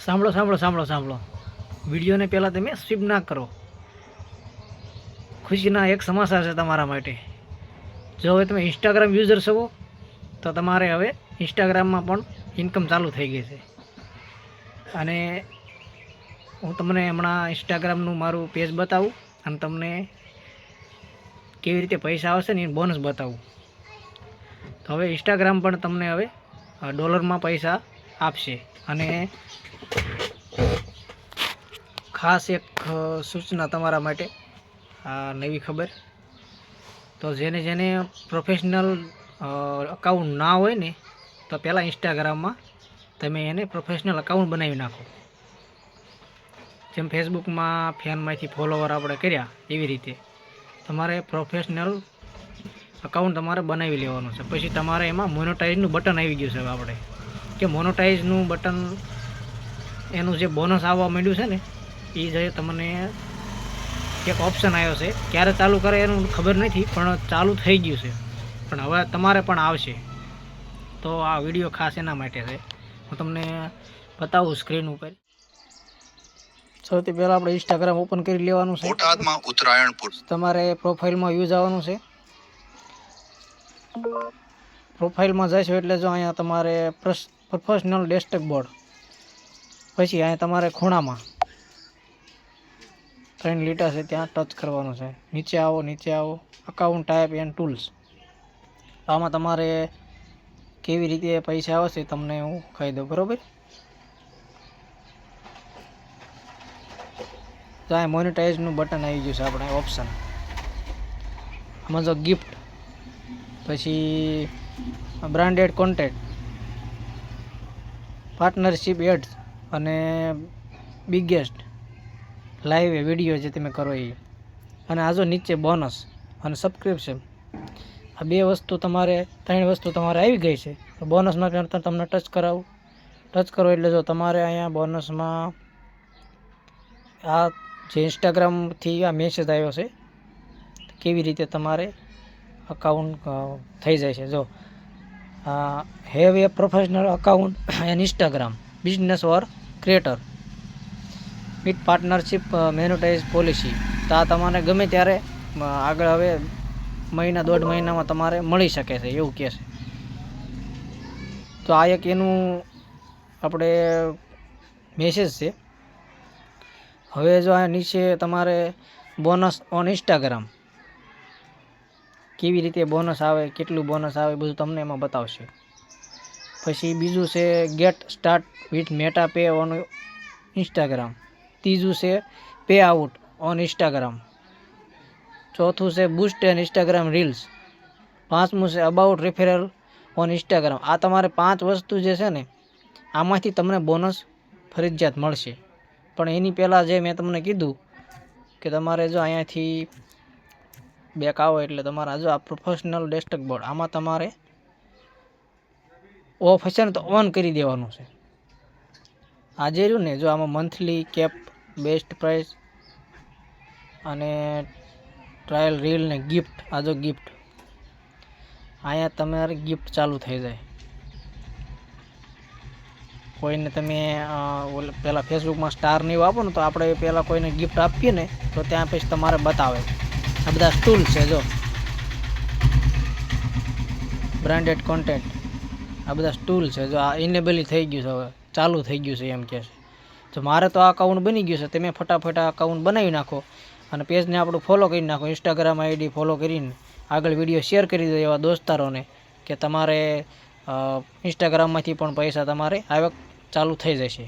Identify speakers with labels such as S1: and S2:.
S1: સાંભળો સાંભળો સાંભળો સાંભળો વિડીયોને પહેલાં તમે સ્કીપ ના કરો. ખુશીના એક સમાચાર છે તમારા માટે. જો હવે તમે ઇન્સ્ટાગ્રામ યુઝર છો તો તમારે હવે ઇન્સ્ટાગ્રામમાં પણ ઇન્કમ ચાલુ થઈ ગઈ છે. અને હું તમને હમણાં ઇન્સ્ટાગ્રામનું મારું પેજ બતાવું અને તમને કેવી રીતે પૈસા આવશે ને એ બોનસ બતાવું. તો હવે ઇન્સ્ટાગ્રામ પણ તમને હવે ડોલરમાં પૈસા આપશે. અને ખાસ એક સૂચના તમારા માટે, આ નવી ખબર. તો જેને પ્રોફેશનલ અકાઉન્ટ ના હોય ને તો પહેલાં ઇન્સ્ટાગ્રામમાં તમે એને પ્રોફેશનલ અકાઉન્ટ બનાવી નાખો. જેમ ફેસબુકમાં ફેનમાંથી ફોલોવર આપણે કર્યા એવી રીતે તમારે પ્રોફેશનલ અકાઉન્ટ તમારે બનાવી લેવાનું છે. પછી તમારે એમાં મોનેટાઈઝનું બટન આવી ગયું છે. હવે આપણે કે મોનેટાઈઝનું બટન એનું જે બોનસ આવવા માંડ્યું છે ને એ જે તમને એક ઓપ્શન આવ્યો છે. ક્યારે ચાલુ કરે એનું ખબર નથી, પણ ચાલુ થઈ ગયું છે. પણ હવે તમારે પણ આવશે. તો આ વિડીયો ખાસ એના માટે છે. હું તમને બતાવું સ્ક્રીન ઉપર. સૌથી પહેલાં આપણે ઇન્સ્ટાગ્રામ ઓપન કરી લેવાનું છે.
S2: બોટાદમાં ઉત્તરાયણપુર
S1: તમારે પ્રોફાઇલમાં યુઝ આવવાનું છે. પ્રોફાઇલમાં જઈશું એટલે જો અહીંયા તમારે પ્રોફેશનલ ડેશબોર્ડ, પછી અહીંયા તમારે ખૂણામાં 3 લીટા છે ત્યાં ટચ કરવાનું છે. નીચે આવો અકાઉન્ટ ટાઈપ એન્ડ ટૂલ્સ. આમાં તમારે કેવી રીતે પૈસા આવશે તમને હું કહી દઉં, બરાબર. તો આ મોનેટાઈઝનું બટન આવી ગયું છે આપણે ઓપ્શન. આમાં જો ગિફ્ટ, પછી બ્રાન્ડેડ કોન્ટેન્ટ, પાર્ટનરશિપ એડ્સ અને બિગેસ્ટ લાઈવ વિડીયો જે તમે કરો એ. અને આજો નીચે બોનસ અને સબસ્ક્રિપ્શન. આ 2 વસ્તુ તમારે 3 વસ્તુ તમારે આવી ગઈ છે. તો બોનસમાં પણ તમને ટચ કરાવું. ટચ કરો એટલે જો તમારે અહીંયા બોનસમાં આ જે ઇન્સ્ટાગ્રામથી આ મેસેજ આવ્યો છે કેવી રીતે તમારે અકાઉન્ટ થઈ જાય છે. જો have a professional account an Instagram business or creator with partnership monetize policy. તો આ તમારે ગમે ત્યારે આગળ હવે મહિના 1.5 મહિનામાં તમારે મળી શકે છે એવું કહે છે. તો આ એક એનું આપણે મેસેજ છે. હવે જો આ નીચે તમારે બોનસ ઓન ઇન્સ્ટાગ્રામ કેવી રીતે બોનસ આવે, કેટલું બોનસ આવે બધું તમને એમાં બતાવશે. પછી બીજું છે get start with Meta pay on Instagram. ત્રીજું છે પે આઉટ ઓન ઇન્સ્ટાગ્રામ. ચોથું છે બૂસ્ટ એન્ડ ઇન્સ્ટાગ્રામ રીલ્સ. પાંચમું છે અબાઉટ રેફરલ ઓન ઇન્સ્ટાગ્રામ. આ તમારે 5 વસ્તુ જે છે ને આમાંથી તમને બોનસ ફરજિયાત મળશે. પણ એની પહેલાં જે મેં તમને કીધું કે તમારે જો અહીંયાથી બેક આવો એટલે તમારે જો આ પ્રોફેશનલ ડેશબોર્ડ આમાં તમારે ઓફ હશે ને તો ઓન કરી દેવાનું છે. આજે રહ્યું ને જો આમાં મંથલી કેપ, બેસ્ટ પ્રાઇસ અને ટ્રાયલ રીલ ને ગિફ્ટ. આ જો ગિફ્ટ અહીંયા તમારે ગિફ્ટ ચાલુ થઈ જાય. કોઈને તમે પહેલાં ફેસબુકમાં સ્ટાર ને એવું આપો ને તો આપણે પહેલાં કોઈને ગિફ્ટ આપીએ ને તો ત્યાં પછી તમારે બતાવે. આ બધા ટૂલ છે જો બ્રાન્ડેડ કોન્ટેન્ટ. આ બધા ટૂલ છે જો આ ઇનેબલ થઈ ગયું છે, હવે ચાલુ થઈ ગયું છે એમ કહે છે. તો મારે તો આ અકાઉન્ટ બની ગયું છે. તમે ફટાફટ આ અકાઉન્ટ બનાવી નાખો અને પેજને આપણું ફોલો કરી નાખો. ઇન્સ્ટાગ્રામ આઈડી ફોલો કરીને આગળ વિડીયો શેર કરી દો એવા દોસ્તારોને કે તમારે ઇન્સ્ટાગ્રામમાંથી પણ પૈસા તમારે આવક ચાલુ થઈ જશે.